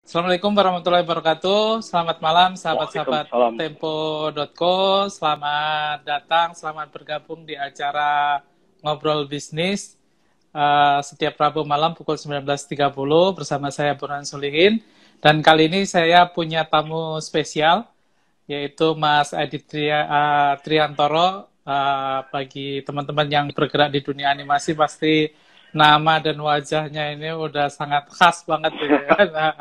Assalamualaikum warahmatullahi wabarakatuh. Selamat malam, sahabat-sahabat Waalaikumsalam. Tempo.co. Selamat datang, selamat bergabung di acara Ngobrol Bisnis setiap Rabu malam pukul 19.30 bersama saya Burhan Solihin. Dan kali ini saya punya tamu spesial, yaitu Mas Adit Triantoro. Bagi teman-teman yang bergerak di dunia animasi pasti nama dan wajahnya ini udah sangat khas banget gitu ya.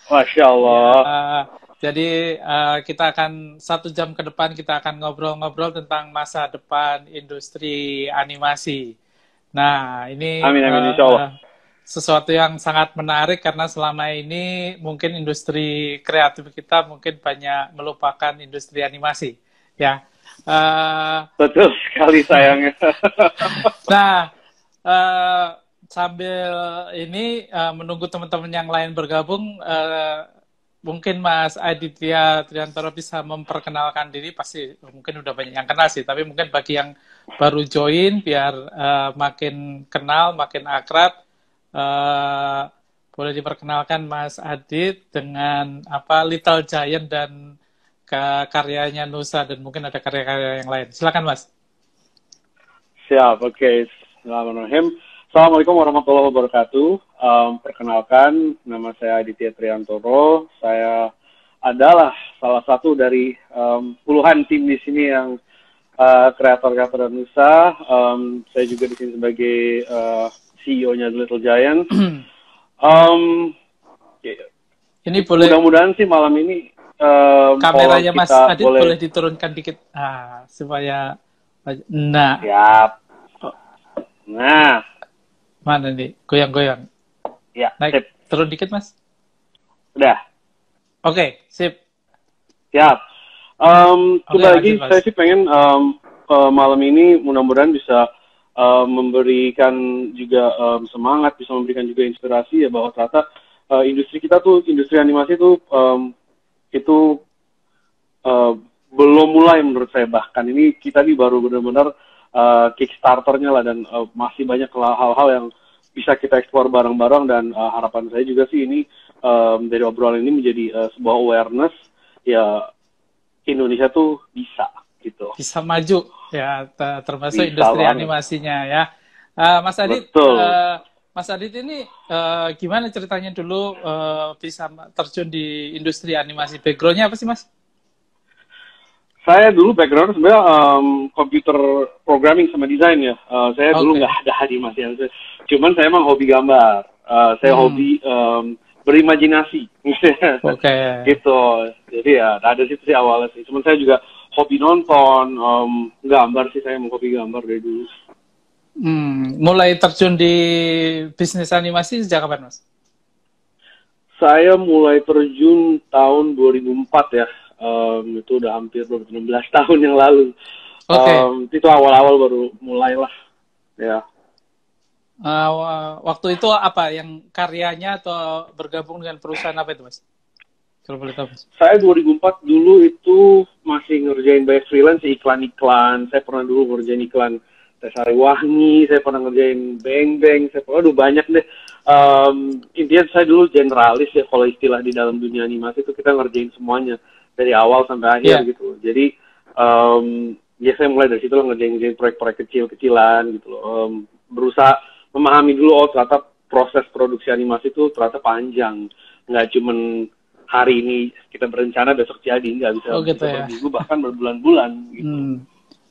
Masya Ya, Allah. jadi kita akan 1 jam ke depan kita akan ngobrol-ngobrol tentang masa depan industri animasi. Nah, ini Amin, amin, insya Allah. sesuatu yang sangat menarik karena selama ini mungkin industri kreatif kita mungkin banyak melupakan industri animasi, ya. Eh, Betul sekali sayangnya. nah, eh, sambil ini menunggu teman-teman yang lain bergabung, mungkin Mas Aditya Triantoro bisa memperkenalkan diri. Pasti mungkin udah banyak yang kenal sih, tapi mungkin bagi yang baru join biar makin kenal, makin akrab, eh, boleh diperkenalkan Mas Adit dengan apa Little Giant dan karyanya Nusa dan mungkin ada karya-karya yang lain. Silakan Mas. Siap, oke. Bismillahirrahmanirrahim. Assalamualaikum warahmatullahi wabarakatuh. Perkenalkan, nama saya Aditya Triantoro. Saya adalah salah satu dari puluhan tim di sini yang kreator-kreator Nusa. Saya juga di sini sebagai CEO-nya The Little Giant. Ini boleh Mudah-mudahan sih malam ini kameranya Mas kita Adit boleh diturunkan dikit supaya nah Siap. Nah, mana nih goyang-goyang ya, naik sip. turun dikit Mas. Udah, Oke, sip. siap. Coba lagi, Lanjut Mas. saya sih pengen malam ini mudah-mudahan bisa memberikan juga semangat, bisa memberikan juga inspirasi ya bahwa ternyata industri kita tuh, industri animasi tuh itu belum mulai menurut saya. Bahkan ini kita nih baru benar-benar Kickstarter-nya lah dan masih banyak hal-hal yang bisa kita eksplor bareng-bareng dan harapan saya juga sih ini dari obrolan ini menjadi sebuah awareness ya Indonesia tuh bisa gitu. Bisa maju ya termasuk Bisa industri banget. animasinya ya. Mas Adit, Betul. Mas Adit ini gimana ceritanya dulu bisa terjun di industri animasi? Background-nya apa sih Mas? Saya dulu background sebenarnya computer programming sama desain ya. Saya dulu Oke. nggak ada animasi. Cuman saya emang hobi gambar. Saya hobi berimajinasi. Oke. Gitu. Jadi ya ada situ sih awalnya sih. Cuman saya juga hobi nonton, gambar sih, saya mau hobi gambar dari dulu. Mulai terjun di bisnis animasi sejak kapan Mas? Saya mulai terjun tahun 2004 ya. Itu udah hampir 16 tahun yang lalu. Oke. Itu awal-awal baru mulailah. Ya. Waktu itu apa yang karyanya atau bergabung dengan perusahaan apa itu Mas? Kalau boleh tahu Mas. Saya 2004 dulu itu masih ngerjain banyak freelance, iklan-iklan. Saya pernah dulu ngerjain iklan Teh Sari Wangi, saya pernah ngerjain Beng Beng, saya pernah banyak deh. Intinya saya dulu generalis ya, kalau istilah di dalam dunia animasi itu kita ngerjain semuanya dari awal sampai akhir gitu. Jadi ya saya mulai dari situ lah ngerjain proyek-proyek kecil-kecilan gitu loh. Berusaha memahami dulu ternyata proses produksi animasi itu ternyata panjang, nggak cuman hari ini kita berencana besok jadi, nggak bisa, Gitu bisa ya. berminggu bahkan berbulan-bulan gitu.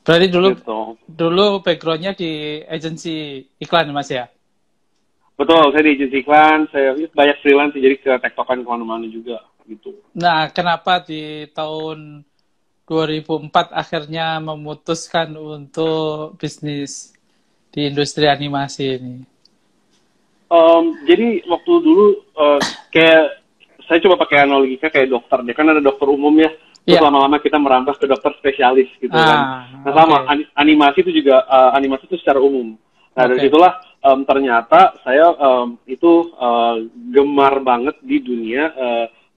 Berarti Gitu. dulu backgroundnya di agensi iklan Mas ya? Betul, saya di agensi iklan, saya banyak freelance jadi ke tektokan kemana-mana juga gitu. Nah, kenapa di tahun 2004 akhirnya memutuskan untuk bisnis di industri animasi ini? Jadi waktu dulu kayak saya coba pakai analoginya kayak dokter, dia kan ada dokter umum ya. Terus lama-lama kita merambah ke dokter spesialis gitu kan. Nah sama animasi itu juga animasi itu secara umum. Nah dari situlah ternyata saya itu gemar banget di dunia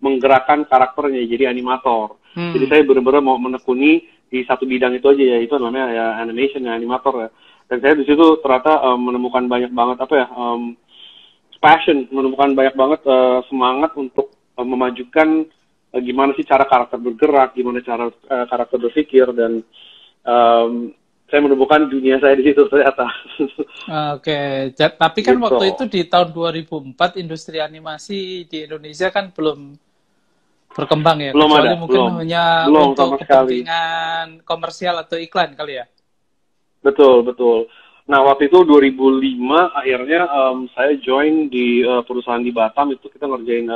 menggerakkan karakternya jadi animator. Jadi saya benar-benar mau menekuni di satu bidang itu aja ya, itu namanya ya animation ya, animator ya. Dan saya di situ ternyata menemukan banyak banget apa ya passion, menemukan banyak banget semangat untuk memajukan gimana sih cara karakter bergerak, gimana cara karakter berpikir, dan saya menemukan dunia saya di situ ternyata. Oke, tapi kan Gitu. waktu itu di tahun 2004 industri animasi di Indonesia kan belum berkembang ya, Belum kecuali ada, mungkin hanya belum untuk sama sekali. kepentingan komersial atau iklan kali ya. Betul, betul. Nah, waktu itu 2005 akhirnya saya join di perusahaan di Batam, itu kita ngerjain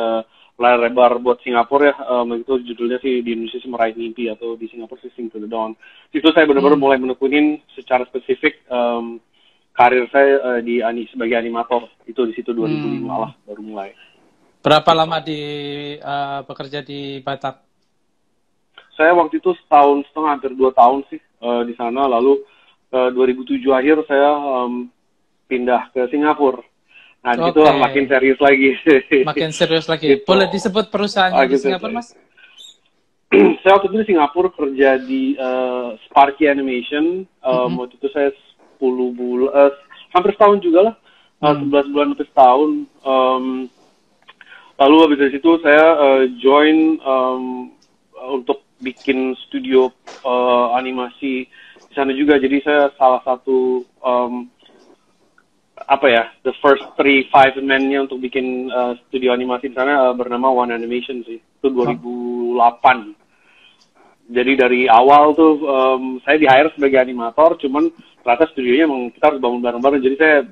layar lebar buat Singapura ya. Itu judulnya sih di Indonesia sih Meraih Mimpi, atau di Singapura sih Sing to the Dawn. Itu saya benar-benar mulai menekunin secara spesifik karir saya sebagai animator. Itu di situ 2005 lah baru mulai. Berapa lama bekerja di Batam? Saya waktu itu setahun setengah, hampir 2 tahun sih di sana. Lalu 2007 akhir saya pindah ke Singapura. Nah, di situ makin serius lagi. Makin serius lagi. Boleh disebut perusahaannya di Singapura, Mas? Saya waktu itu di Singapura kerja di Sparky Animation. Waktu itu saya 10 bulan, hampir setahun juga lah. 11 bulan lebih setahun. Lalu habis dari situ saya join untuk bikin studio animasi di sana juga. Jadi saya salah satu the first 3 men-nya untuk bikin studio animasi di sana bernama One Animation sih. Itu 2008. Jadi dari awal tuh saya di-hire sebagai animator, cuman ternyata studionya emang kita harus bangun bareng-bareng. Jadi saya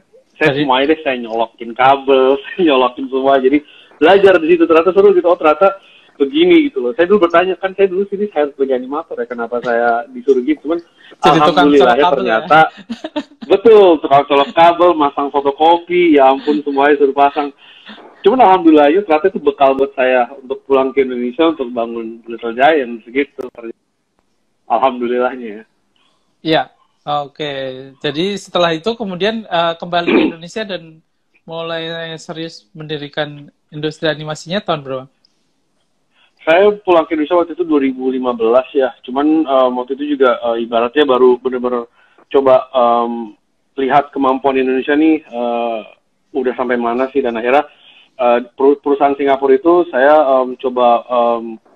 semuanya deh, saya nyolokin kabel, saya nyolokin semua. Jadi belajar di situ, ternyata seru gitu. Oh, ternyata begini gitu loh. Saya dulu bertanya, kan saya dulu sini saya sebagai animator ya, kenapa saya disuruh gitu. Cuman alhamdulillah ya ternyata betul, tukang colok kabel, masang fotokopi, ya ampun semuanya suruh pasang. Cuman alhamdulillah ya ternyata itu bekal buat saya untuk pulang ke Indonesia untuk bangun Little Giants gitu. Alhamdulillahnya ya. Iya, oke. Jadi setelah itu kemudian kembali ke Indonesia dan mulai serius mendirikan industri animasinya tahun berapa? Saya pulang ke Indonesia waktu itu 2015 ya. Cuman waktu itu juga ibaratnya baru benar-benar coba lihat kemampuan Indonesia nih udah sampai mana sih, dan akhirnya perusahaan Singapura itu saya coba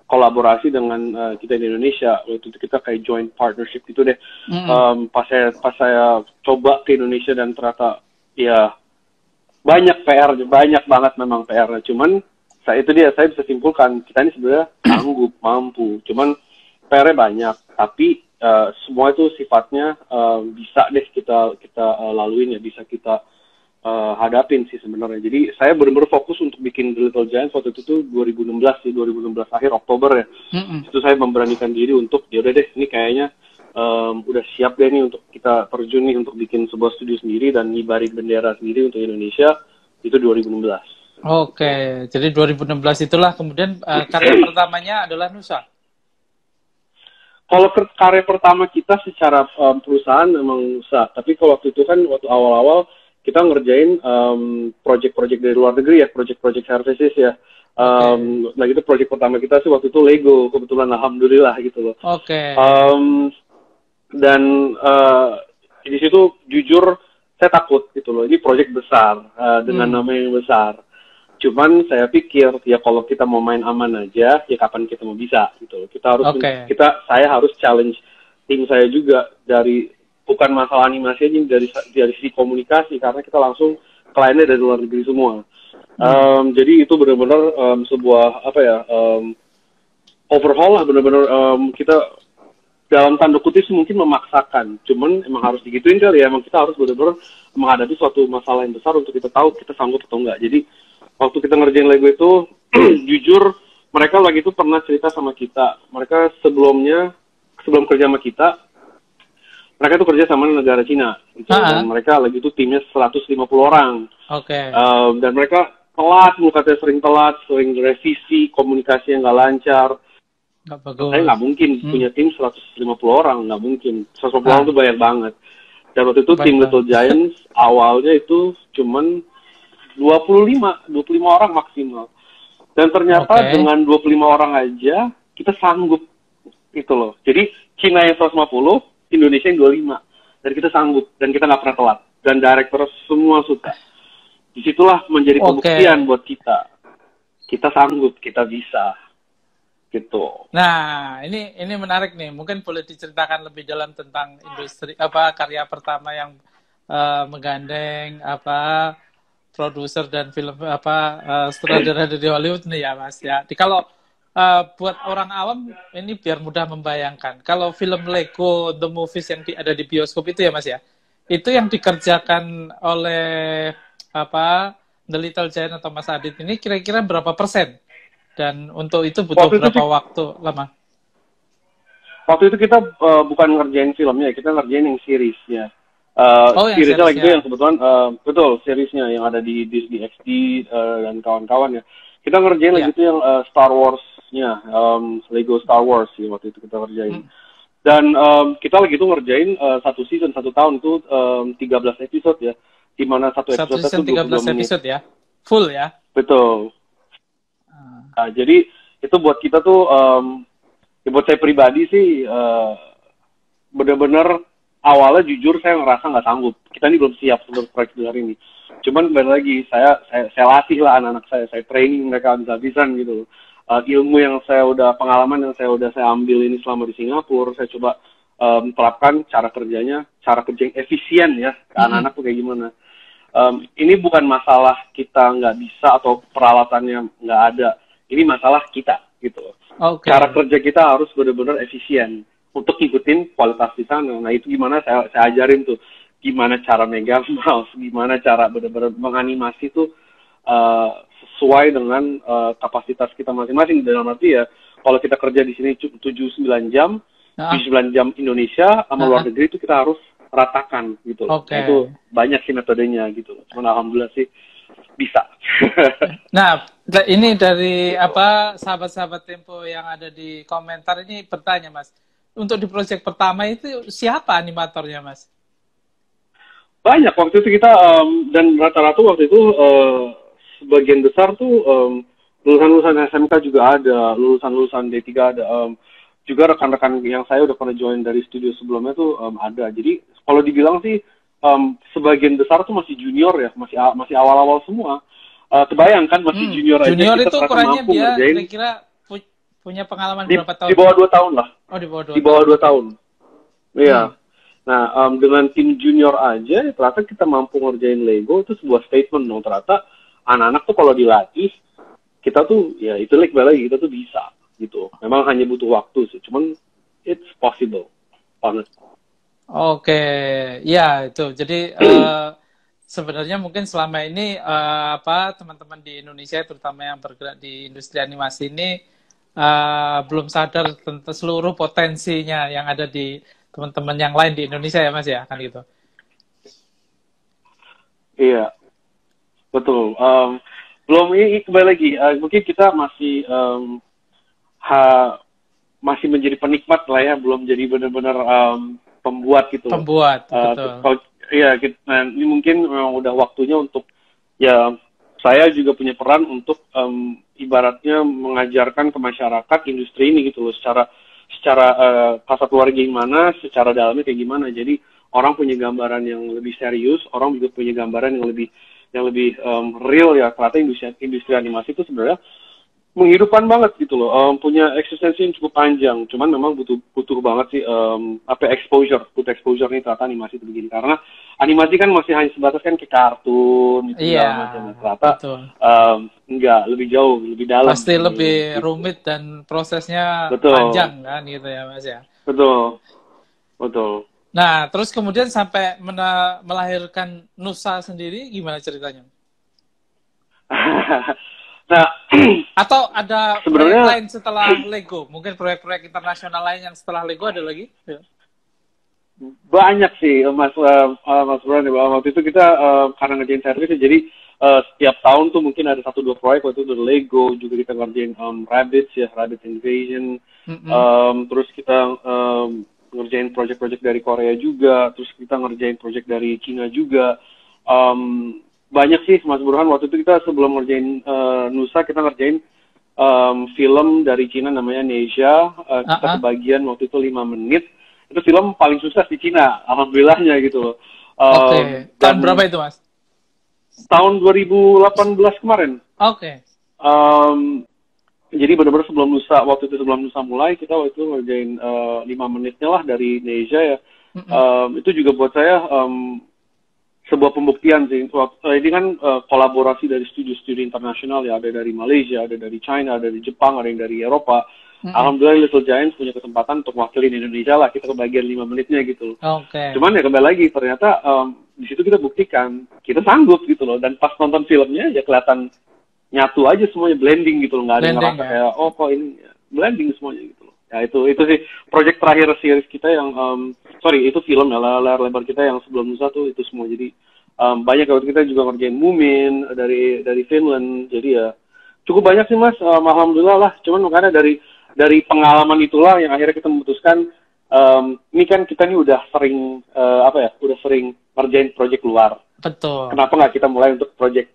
kolaborasi dengan kita di Indonesia. Waktu itu kita kayak joint partnership gitu deh. Pas saya coba ke Indonesia dan ternyata ya banyak PR, banyak banget memang PR-nya. Cuman saya bisa simpulkan kita ini sebenarnya sanggup, mampu. Cuman PR-nya banyak, tapi semua itu sifatnya bisa deh kita laluin ya, bisa kita hadapin sih sebenarnya. Jadi saya benar-benar fokus untuk bikin The Little Giants waktu itu tuh 2016 akhir Oktober ya. Itu saya memberanikan diri untuk ya udah deh, ini kayaknya udah siap deh nih untuk kita terjun nih untuk bikin sebuah studio sendiri dan ngibarin bendera sendiri untuk Indonesia. Itu 2016. Oke, jadi 2016 itulah kemudian karya pertamanya adalah Nusa. Kalau karya pertama kita secara perusahaan memang Nusa, tapi kalau waktu itu kan waktu awal-awal kita ngerjain project-project dari luar negeri ya, project-project services ya. Lagi itu project pertama kita sih waktu itu Lego, kebetulan alhamdulillah gitu loh. Dan di situ jujur saya takut gitu loh, ini project besar dengan nama yang besar. Cuman saya pikir ya kalau kita mau main aman aja, ya kapan kita mau bisa gitu loh. Saya harus challenge tim saya juga, dari bukan masalah animasi aja, dari sisi komunikasi, karena kita langsung kliennya dari luar negeri semua. Jadi itu benar-benar sebuah overhaul lah, benar-benar kita dalam tanda kutip mungkin memaksakan, cuman emang harus digituin kali ya. Emang kita harus benar-benar menghadapi suatu masalah yang besar untuk kita tahu kita sanggup atau enggak. Jadi waktu kita ngerjain Lego itu jujur mereka lagi itu pernah cerita sama kita, mereka sebelum kerja sama kita, mereka tuh kerja sama negara Cina gitu. Dan mereka lagi itu timnya 150 orang. Dan mereka telat, katanya sering telat, sering revisi, komunikasi yang nggak lancar. Saya nggak mungkin punya tim 150 orang, nggak mungkin. 150 orang itu banyak banget. Dan waktu itu tim Little Giants awalnya itu cuman 25 orang maksimal. Dan ternyata dengan 25 orang aja kita sanggup gitu loh. Jadi Cina yang 150, Indonesia yang 25. Dan kita sanggup, dan kita nggak pernah telat. Dan director semua suka. Disitulah menjadi Oke. pembuktian buat kita. Kita sanggup, kita bisa. Gitu. Nah, ini menarik nih. Mungkin boleh diceritakan lebih dalam tentang industri apa karya pertama yang menggandeng apa produser dan film apa sutradara dari Hollywood nih ya, Mas ya. Kalau buat orang awam ini biar mudah membayangkan. Kalau film Lego The Movies yang ada di bioskop itu ya, Mas ya. Itu yang dikerjakan oleh apa The Little Giant atau Mas Adit ini kira-kira berapa persen? Dan untuk itu butuh berapa waktu lama? Waktu itu kita bukan ngerjain filmnya, kita ngerjain yang seriesnya. Seriesnya lagi itu yang kebetulan betul seriesnya yang ada di Disney XD dan kawan-kawan ya. Kita ngerjain lagi itu yang Star Wars-nya, Lego Star Wars sih waktu itu kita ngerjain. Dan kita lagi itu ngerjain satu season, 1 tahun itu 13 episode ya. Di mana satu episode itu 13 episode ya? Full ya? Betul. Nah, jadi itu buat kita tuh, ya buat saya pribadi sih, benar-benar awalnya jujur saya ngerasa nggak sanggup. Kita ini belum siap untuk proyek hari ini. Cuman kembali lagi, saya latih lah anak-anak saya training mereka habis-habisan gitu. Ilmu yang pengalaman yang saya ambil ini selama di Singapura, saya coba terapkan cara kerja yang efisien ya, ke anak-anak tuh kayak gimana. Ini bukan masalah kita nggak bisa atau peralatannya nggak ada. Ini masalah kita gitu. Okay. Cara kerja kita harus benar-benar efisien untuk ngikutin kualitas di sana. Nah itu gimana saya ajarin tuh, gimana cara megang mouse, gimana cara benar-benar menganimasi tuh sesuai dengan kapasitas kita masing-masing. Dalam arti ya, kalau kita kerja di sini 7-9 jam, 7-9 jam Indonesia sama luar negeri itu kita harus ratakan gitu. Okay. Itu banyak sih metodenya gitu. Cuman alhamdulillah sih bisa. Nah, ini dari apa sahabat-sahabat Tempo yang ada di komentar ini bertanya, Mas. Untuk di proyek pertama itu siapa animatornya, Mas? Banyak waktu itu kita dan rata-rata waktu itu sebagian besar tuh lulusan-lulusan SMK juga ada, lulusan-lulusan D3 ada. Juga rekan-rekan yang saya udah pernah join dari studio sebelumnya tuh ada. Jadi kalau dibilang sih sebagian besar tuh masih junior ya, masih awal-awal semua. Terbayang kan masih junior aja. Junior itu ukurannya dia kira-kira punya pengalaman berapa tahun? Di bawah 2 tahun lah. Oh, di bawah 2 tahun. Di bawah 2 tahun. Iya. Nah, dengan tim junior aja ternyata kita mampu ngerjain Lego itu sebuah statement dong. Ternyata anak-anak tuh kalau dilatih kita tuh ya itu lagi kita tuh bisa gitu. Memang hanya butuh waktu sih. Cuman it's possible banget. Oke, ya itu. Jadi sebenarnya mungkin selama ini teman-teman di Indonesia, terutama yang bergerak di industri animasi ini belum sadar tentang seluruh potensinya yang ada di teman-teman yang lain di Indonesia ya, Mas ya, kan gitu. Iya, betul. Belum ini kembali lagi. Mungkin kita masih masih menjadi penikmat lah ya, belum jadi benar-benar pembuat gitu. Pembuat, betul. Iya, nah, ini mungkin memang udah waktunya untuk ya saya juga punya peran untuk ibaratnya mengajarkan ke masyarakat industri ini gitu loh, secara kasat luar gimana, secara dalamnya kayak gimana. Jadi orang punya gambaran yang lebih serius, orang juga punya gambaran yang lebih real ya. Ternyata industri animasi itu sebenarnya menghidupkan banget gitu loh, punya eksistensi yang cukup panjang. Cuman memang butuh banget sih exposure nih ternyata animasi itu begini, karena animasi kan masih hanya sebatas kan ke kartun gitu macam. Ternyata enggak, lebih jauh, lebih dalam. Pasti lebih rumit dan prosesnya panjang kan gitu ya, Mas ya. Betul. Nah, terus kemudian sampai melahirkan Nusa sendiri gimana ceritanya? Nah, atau ada proyek lain setelah Lego? Mungkin proyek-proyek internasional lain yang setelah Lego ada lagi? Ya. Banyak sih, Mas Bran. Waktu itu kita karena ngerjain servis, jadi setiap tahun tuh mungkin ada 1-2 proyek. Waktu itu dari Lego juga kita ngerjain Rabbit Invasion. Terus kita ngerjain project-project dari Korea juga. Terus kita ngerjain project dari Cina juga. Banyak sih, Mas Burhan. Waktu itu kita sebelum ngerjain Nusa, kita ngerjain film dari Cina namanya Nesia. Kita kebagian waktu itu 5 menit. Itu film paling sukses di Cina, alhamdulillahnya gitu loh. Oke. Tahun berapa itu, Mas? tahun 2018 kemarin. Oke. Jadi benar-benar waktu itu sebelum Nusa mulai, kita waktu itu ngerjain 5 menitnya lah dari Indonesia ya. Itu juga buat saya sebuah pembuktian sih. Ini kan kolaborasi dari studio-studio internasional ya, ada dari Malaysia, ada dari China, ada dari Jepang, ada yang dari Eropa. Alhamdulillah Little Giants punya kesempatan untuk wakilin Indonesia lah, kita kebagian 5 menitnya gitu. Cuman ya kembali lagi, ternyata di situ kita buktikan, kita sanggup gitu loh. Dan pas nonton filmnya ya kelihatan nyatu aja semuanya, blending gitu loh. Nggak ada yang ngerasa kayak, oh kok ini blending semuanya gitu loh. Ya itu sih project terakhir series kita yang, itu film ya, layar lebar kita yang sebelum Nusa tuh itu semua. Jadi banyak waktu kita juga ngerjain Moomin dari Finland. Jadi ya cukup banyak sih Mas, alhamdulillah lah. Cuman makanya dari pengalaman itulah yang akhirnya kita memutuskan, ini kan kita nih udah sering udah sering ngerjain project luar. Betul. Kenapa nggak kita mulai untuk project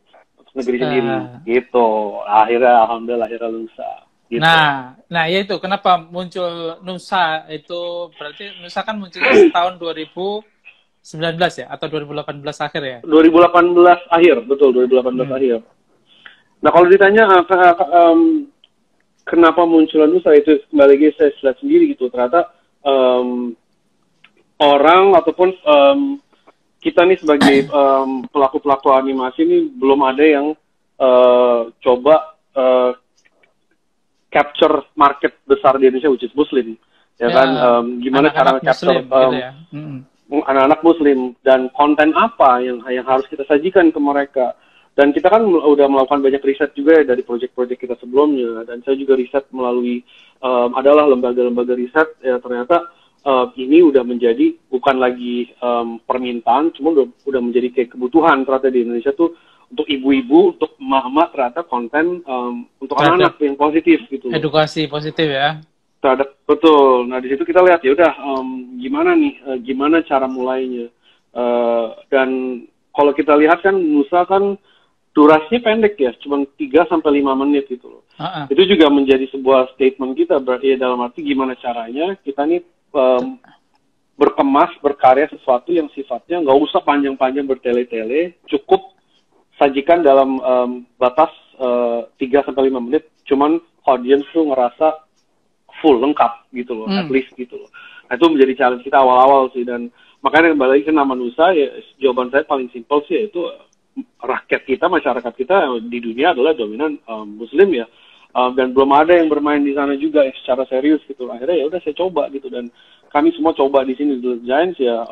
negeri sendiri gitu. Alhamdulillah akhirnya Nusa. Gitu. Nah ya itu kenapa muncul Nusa itu, berarti Nusa kan munculnya tahun 2019 ya atau 2018 akhir ya? 2018 akhir, betul 2018 akhir. Nah kalau ditanya kenapa muncul Nusa, itu kembali lagi saya lihat sendiri gitu, ternyata orang ataupun kita nih sebagai pelaku-pelaku animasi ini belum ada yang coba capture market besar di Indonesia, which is Muslim, ya kan? Gimana cara capture anak-anak Muslim dan konten apa yang harus kita sajikan ke mereka. Dan kita kan udah melakukan banyak riset juga ya dari proyek-proyek kita sebelumnya. Dan saya juga riset melalui adalah lembaga-lembaga riset, ya ternyata ini udah menjadi bukan lagi permintaan, cuma udah menjadi kayak kebutuhan ternyata di Indonesia tuh. Untuk ibu-ibu, untuk emak-emak ternyata konten untuk anak-anak yang positif gitu. Edukasi positif ya. Terhadap, betul. Nah di situ kita lihat ya udah gimana nih, gimana cara mulainya. Dan kalau kita lihat kan Nusa kan durasinya pendek ya, cuma 3-5 menit gitu loh. Itu juga menjadi sebuah statement kita, berarti ya dalam arti gimana caranya kita nih berkarya sesuatu yang sifatnya nggak usah panjang-panjang bertele-tele, cukup sajikan dalam batas 3-5 menit, cuman audience tuh ngerasa full, lengkap gitu loh, at least gitu loh. Nah itu menjadi challenge kita awal-awal sih, dan makanya kembali lagi ke nama Nusa, ya jawaban saya paling simpel sih, yaitu rakyat kita, masyarakat kita di dunia adalah dominan Muslim ya, dan belum ada yang bermain di sana juga secara serius gitu. Akhirnya ya udah saya coba gitu, dan kami semua coba di sini di Giants ya,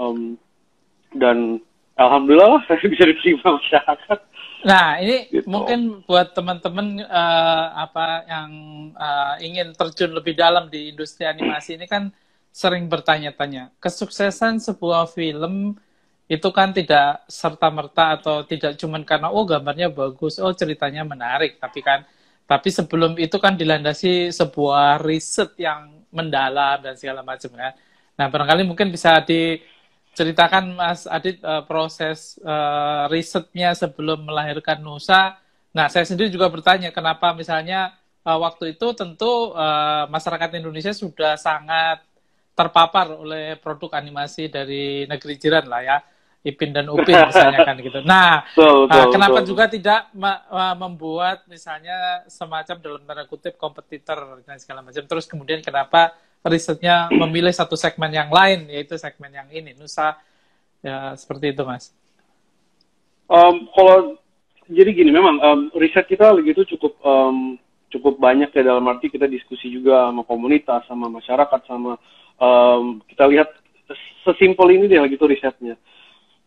dan alhamdulillah saya bisa diterima masyarakat. Nah, ini gitu. Mungkin buat teman-teman yang ingin terjun lebih dalam di industri animasi ini kan sering bertanya-tanya, kesuksesan sebuah film itu kan tidak serta-merta atau tidak cuma karena gambarnya bagus, ceritanya menarik, tapi sebelum itu kan dilandasi sebuah riset yang mendalam dan segala macam kan. Nah, barangkali mungkin bisa ceritakan Mas Adit proses risetnya sebelum melahirkan Nusa. Nah, saya sendiri juga bertanya kenapa misalnya waktu itu tentu masyarakat Indonesia sudah sangat terpapar oleh produk animasi dari negeri jiran lah ya, Ipin dan Upin misalnya kan gitu. Nah, kenapa juga tidak membuat misalnya semacam dalam tanda kutip kompetitor dan segala macam. Terus kemudian kenapa risetnya memilih satu segmen yang lain, yaitu segmen yang ini, Nusa, ya seperti itu Mas. Kalau jadi gini, memang riset kita begitu cukup banyak ya, dalam arti kita diskusi juga sama komunitas, sama masyarakat, sama kita lihat sesimpel ini deh gitu risetnya.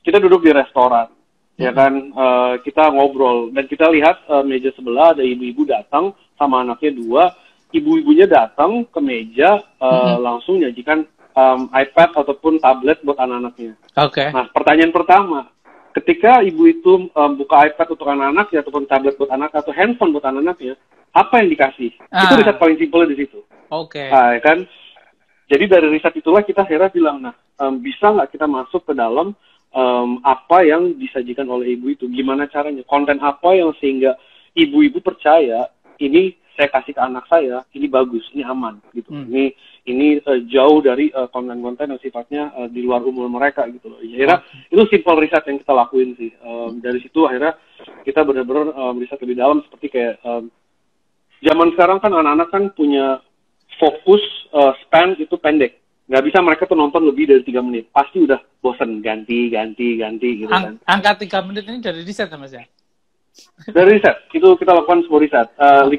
Kita duduk di restoran, ya kan, kita ngobrol dan kita lihat meja sebelah ada ibu-ibu datang sama anaknya 2. Ibu-ibunya datang ke meja langsung nyajikan iPad ataupun tablet buat anak-anaknya. Nah, pertanyaan pertama, ketika ibu itu buka iPad untuk anak-anaknya ataupun tablet buat anak atau handphone buat anak-anaknya, apa yang dikasih? Itu riset paling simpel di situ. Nah, kan? Jadi dari riset itulah kita akhirnya bilang, bisa nggak kita masuk ke dalam apa yang disajikan oleh ibu itu? Gimana caranya? Konten apa yang sehingga ibu-ibu percaya ini saya kasih ke anak saya, ini bagus, ini aman gitu. Ini jauh dari konten-konten yang sifatnya di luar umur mereka gitu loh. Akhirnya itu simple riset yang kita lakuin sih. Dari situ akhirnya kita benar-benar riset lebih dalam, seperti kayak zaman sekarang kan anak-anak kan punya fokus span itu pendek. Nggak bisa mereka tuh nonton lebih dari 3 menit. Pasti udah bosen, ganti gitu kan. Angka 3 menit ini dari riset Mas ya? Dari riset, itu kita lakukan sebuah riset.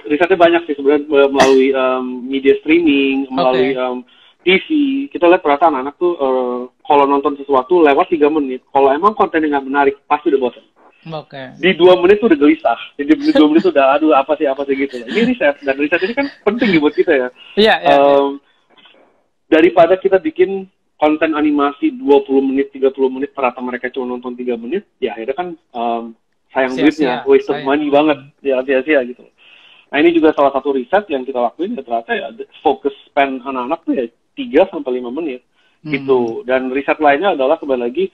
Risetnya banyak sih sebenarnya, melalui media streaming, melalui TV. Kita lihat ternyata anak-anak tuh kalau nonton sesuatu lewat 3 menit, kalau emang kontennya nggak menarik, pasti udah bosen. Di 2 menit tuh udah gelisah. Jadi di 2 menit tuh udah, aduh apa sih gitu. Ini riset, dan riset ini kan penting buat kita ya. Iya. Daripada kita bikin konten animasi 20 menit, 30 menit, ternyata mereka cuma nonton 3 menit, ya akhirnya kan sayang duitnya, waste of money banget, ya sia-sia gitu. Nah ini juga salah satu riset yang kita lakuin, ya ternyata ya focus span anak-anak tuh ya 3-5 menit gitu. Dan riset lainnya adalah kembali lagi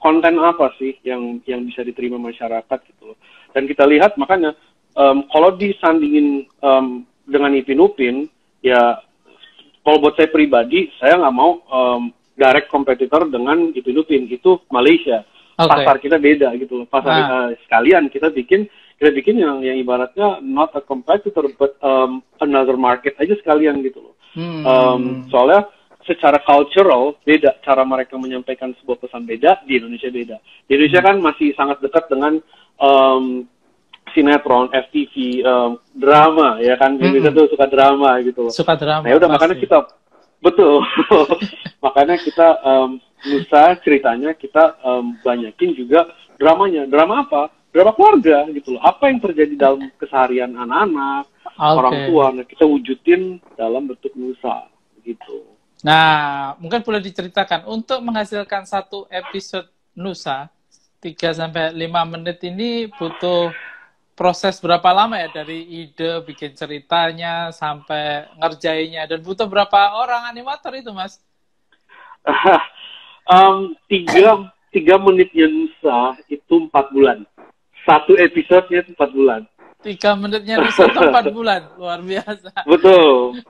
konten apa sih yang bisa diterima masyarakat gitu. Dan kita lihat makanya kalau disandingin dengan Ipin Upin, ya kalau buat saya pribadi, saya nggak mau direct competitor dengan Ipin Upin, itu Malaysia. Pasar kita beda gitu loh. Pasar sekalian kita bikin yang ibaratnya not a competitor but another market aja sekalian gitu loh. Soalnya secara cultural beda cara mereka menyampaikan sebuah pesan, beda di Indonesia beda. Di Indonesia kan masih sangat dekat dengan sinetron, FTV, drama ya kan. Indonesia tuh suka drama gitu loh. Suka drama. Nah, udah makanya kita betul. Makanya kita Nusa ceritanya kita banyakin juga dramanya. Drama apa? Drama keluarga gitu loh. Apa yang terjadi dalam keseharian anak-anak, orang tua, nah kita wujudin dalam bentuk Nusa gitu. Nah, mungkin boleh diceritakan untuk menghasilkan satu episode Nusa 3-5 menit ini butuh proses berapa lama ya, dari ide bikin ceritanya sampai ngerjainnya, dan butuh berapa orang animator itu Mas? 3 menitnya Nusa itu 4 bulan. Satu episodenya itu 4 bulan. 3 menitnya Nusa itu 4 bulan, luar biasa. Betul.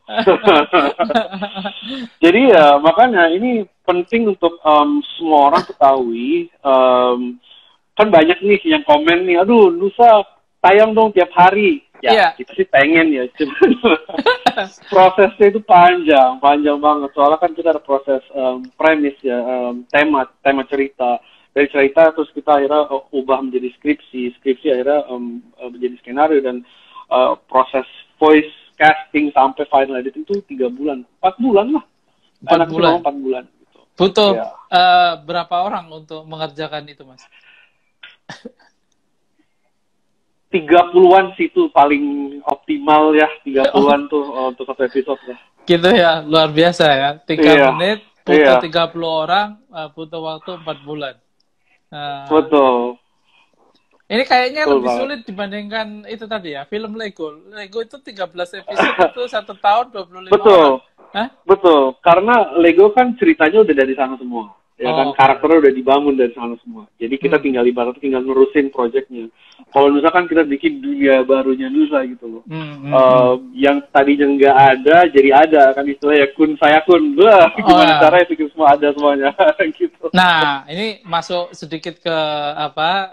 Jadi ya makanya ini penting untuk semua orang ketahui. Kan banyak nih yang komen nih, aduh Nusa tayang dong tiap hari. Ya, kita sih pengen ya. Prosesnya itu panjang banget. Soalnya kan kita ada proses premis ya, tema cerita. Dari cerita terus kita akhirnya ubah menjadi skripsi akhirnya menjadi skenario, dan proses voice casting sampai final editing itu 3 bulan, 4 bulan lah. 4 bulan gitu. Butuh berapa orang untuk mengerjakan itu Mas? 30-an sih itu paling optimal ya, 30-an tuh untuk satu episode ya. Gitu ya, luar biasa ya. 3 menit, butuh 30 orang, butuh waktu 4 bulan. Betul. Ini kayaknya lebih sulit dibandingkan itu tadi ya, film Lego. Lego itu 13 episode itu 1 tahun 25 orang. Betul. Karena Lego kan ceritanya udah dari sana semua. Ya kan, karakternya udah dibangun dari sana semua. Jadi kita tinggal nerusin projectnya. Kalau Nusa kan kita bikin dunia barunya Nusa gitu loh. Yang tadinya nggak ada, jadi ada. Kan istilahnya kun saya kun. Gimana caranya bikin semua ada semuanya. Gitu. Nah, ini masuk sedikit ke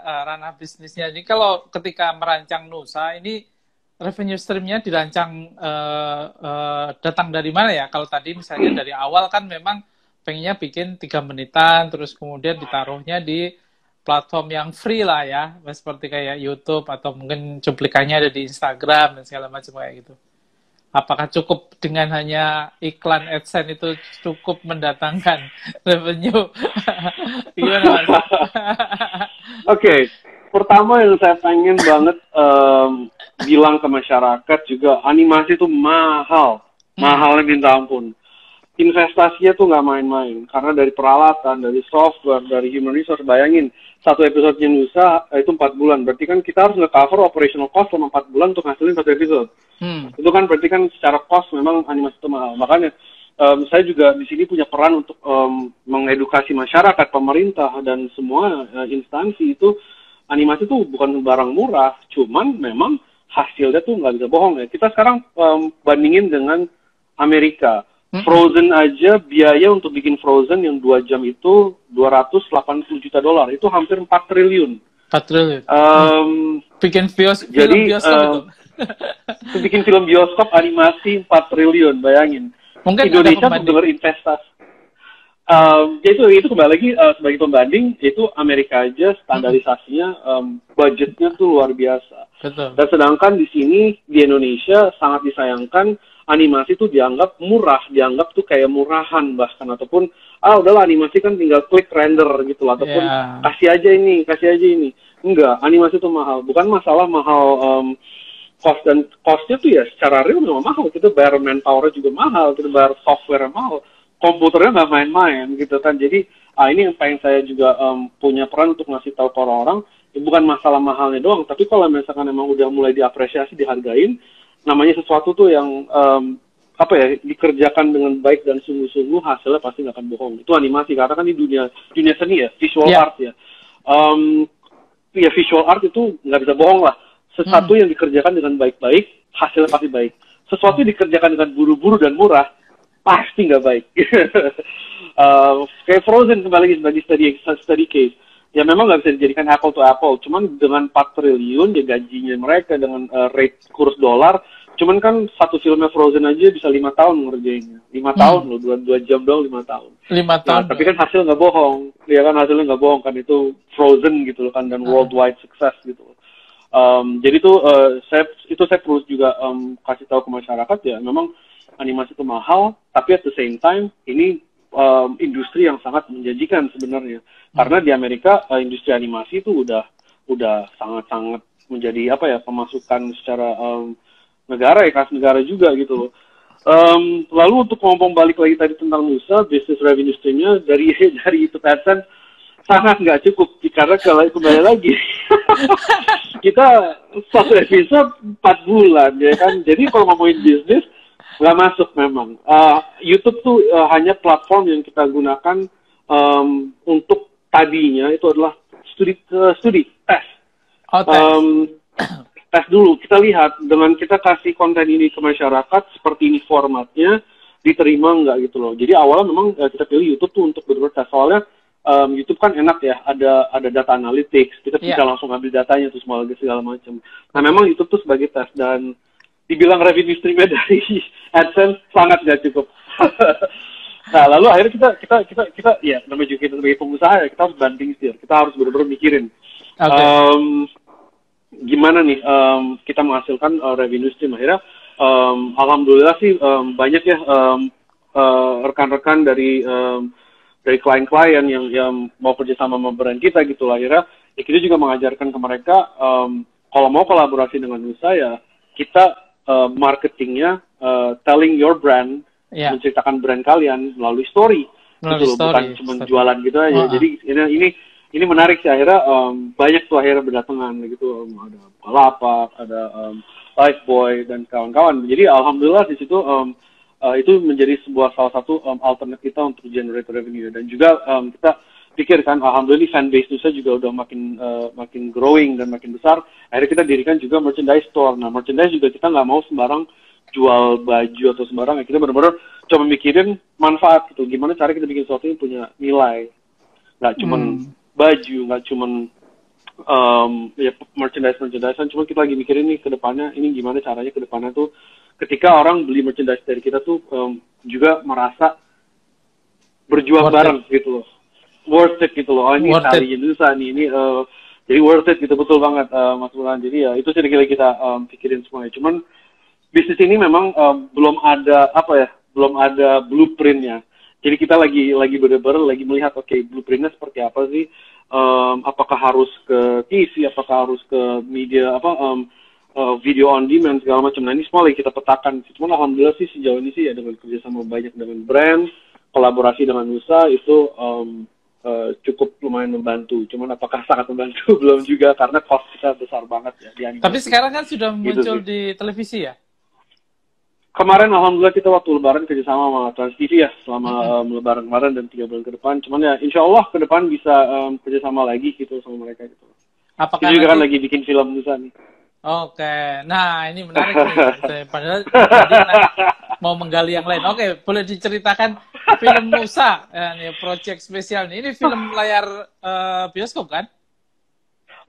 ranah bisnisnya. Ini kalau ketika merancang Nusa, ini revenue stream-nya dirancang datang dari mana ya? Kalau tadi misalnya dari awal kan memang pengennya bikin 3 menitan, terus kemudian ditaruhnya di platform yang free lah ya, seperti kayak YouTube atau mungkin cuplikannya ada di Instagram dan segala macam kayak gitu. Apakah cukup dengan hanya iklan AdSense itu cukup mendatangkan revenue? Gimana Mas? Oke, pertama yang saya pengen banget bilang ke masyarakat juga, animasi itu mahalnya minta ampun. Investasinya tuh nggak main-main, karena dari peralatan, dari software, dari human resource. Bayangin, satu episode-nya Nusa itu 4 bulan, berarti kan kita harus nge-cover operational cost selama 4 bulan untuk ngasilin satu episode. Itu kan berarti kan secara cost memang animasi itu mahal. Makanya saya juga di sini punya peran untuk mengedukasi masyarakat, pemerintah, dan semua instansi itu, animasi itu bukan barang murah, cuman memang hasilnya tuh nggak bisa bohong ya. Kita sekarang bandingin dengan Amerika. Frozen aja, biaya untuk bikin Frozen yang 2 jam itu $280 juta. Itu hampir 4 triliun. 4 triliun. Bikin jadi, film bioskop itu. Bikin film bioskop animasi 4 triliun, bayangin. Mungkin Indonesia untuk berinvestasi. Itu kembali lagi sebagai pembanding, itu Amerika aja standarisasinya budgetnya tuh luar biasa. Betul. Dan sedangkan di sini di Indonesia sangat disayangkan animasi tuh dianggap murah, dianggap tuh kayak murahan bahkan, ataupun udahlah animasi kan tinggal klik render gitu lah, ataupun kasih aja ini. Enggak, animasi tuh mahal. Bukan masalah mahal costnya tuh ya secara real memang mahal. Kita bayar manpower juga mahal, kita bayar software mahal, komputernya nggak main-main gitu kan. Jadi ini yang pengen saya juga punya peran untuk ngasih tahu ke orang-orang, ya bukan masalah mahalnya doang, tapi kalau misalkan emang udah mulai diapresiasi, dihargain, namanya sesuatu tuh yang dikerjakan dengan baik dan sungguh-sungguh, hasilnya pasti nggak akan bohong. Itu animasi, karena kan di dunia seni ya, visual art ya. Visual art itu nggak bisa bohong lah. Sesuatu yang dikerjakan dengan baik-baik, hasilnya pasti baik. Sesuatu yang dikerjakan dengan buru-buru dan murah, pasti nggak baik. Kayak Frozen kembali lagi sebagai study case. Ya memang nggak bisa dijadikan apple to apple, cuman dengan 4 triliun ya gajinya mereka dengan rate kurs dolar, cuman kan satu filmnya Frozen aja bisa 5 tahun ngerjainnya. 5 tahun loh, 2 jam doang 5 tahun. 5 tahun. Tapi kan hasil nggak bohong, ya kan hasilnya nggak bohong kan, itu Frozen gitu loh kan, dan worldwide success gitu loh. Jadi saya perlu juga kasih tahu ke masyarakat ya, memang animasi itu mahal, tapi at the same time ini industri yang sangat menjanjikan sebenarnya. Karena di Amerika industri animasi itu udah sangat-sangat menjadi pemasukan secara negara ya, kas negara juga gitu loh. Lalu untuk ngomong balik lagi tadi tentang Nusa, business revenue stream-nya dari YouTube AdSense sangat nggak cukup, karena kalau kembali lagi kita satu episode 4 bulan ya kan. Jadi kalau ngomongin bisnis nggak masuk memang. YouTube tuh hanya platform yang kita gunakan untuk tadinya itu adalah studi tes. Tes dulu, kita lihat dengan kita kasih konten ini ke masyarakat seperti ini formatnya, diterima nggak gitu loh. Jadi awalnya memang kita pilih YouTube tuh untuk benar-benar tes. Soalnya YouTube kan enak ya, ada data analytics, kita bisa langsung ambil datanya tuh segala macam. Nah memang YouTube tuh sebagai tes, dan dibilang revenue streamnya dari AdSense sangat nggak cukup. Nah lalu akhirnya kita ya namanya juga kita sebagai pengusaha ya, kita harus banting setir, kita harus benar-benar mikirin gimana nih kita menghasilkan revenue stream. Akhirnya alhamdulillah sih banyak ya rekan-rekan dari klien-klien yang mau kerjasama sama brand kita gitu lah. Akhirnya ya kita juga mengajarkan ke mereka kalau mau kolaborasi dengan Nusa ya kita marketingnya telling your brand, menceritakan brand kalian melalui story gitu loh, bukan cuma jualan gitu aja. Jadi ini menarik sih, akhirnya banyak tuh akhirnya berdatangan gitu, ada Bukalapak, ada Lifebuoy dan kawan-kawan. Jadi alhamdulillah di situ itu menjadi salah satu alternate kita untuk generate revenue, dan juga kita pikirkan alhamdulillah ini fanbase Nusa juga udah makin growing dan makin besar. Akhirnya kita dirikan juga merchandise store. Nah merchandise juga kita nggak mau sembarang jual baju atau sembarang, ya kita benar-benar coba mikirin manfaat gitu, gimana cara kita bikin sesuatu yang punya nilai, nggak cuman baju, nggak cuman merchandise, cuma kita lagi mikirin nih ke depannya, ini gimana caranya ke depannya tuh ketika orang beli merchandise dari kita tuh juga merasa berjuang bareng gitu loh, worth it gitu loh. Ini talinya Nusa nih, ini jadi worth it gitu, betul banget Mas Burhan. Jadi ya itu sih kita pikirin semuanya. Cuman bisnis ini memang belum ada blueprintnya. Jadi kita lagi bener-bener lagi melihat blueprintnya seperti apa sih? Apakah harus ke TV, apakah harus ke media video on demand segala macam. Nah ini semua lagi kita petakan. Cuman alhamdulillah sih sejauh ini sih ya dengan kerjasama banyak dengan brand, kolaborasi dengan Nusa itu cukup lumayan membantu. Cuman apakah sangat membantu belum juga, karena cost kita besar banget ya di animasi. Tapi sekarang kan sudah muncul di televisi ya? Kemarin alhamdulillah kita waktu lebaran kerjasama sama Trans TV ya, selama lebaran kemarin dan 3 bulan ke depan. Cuman ya insya Allah ke depan bisa kerjasama lagi gitu sama mereka gitu. Apakah kita juga kan lagi bikin film Nusa nih. Oke, nah ini menarik nih. Padahal tadi mau menggali yang lain. Oke, boleh diceritakan film Nusa, nih project spesial nih. Ini film layar bioskop kan?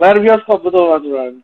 Layar bioskop betul Mas Bram.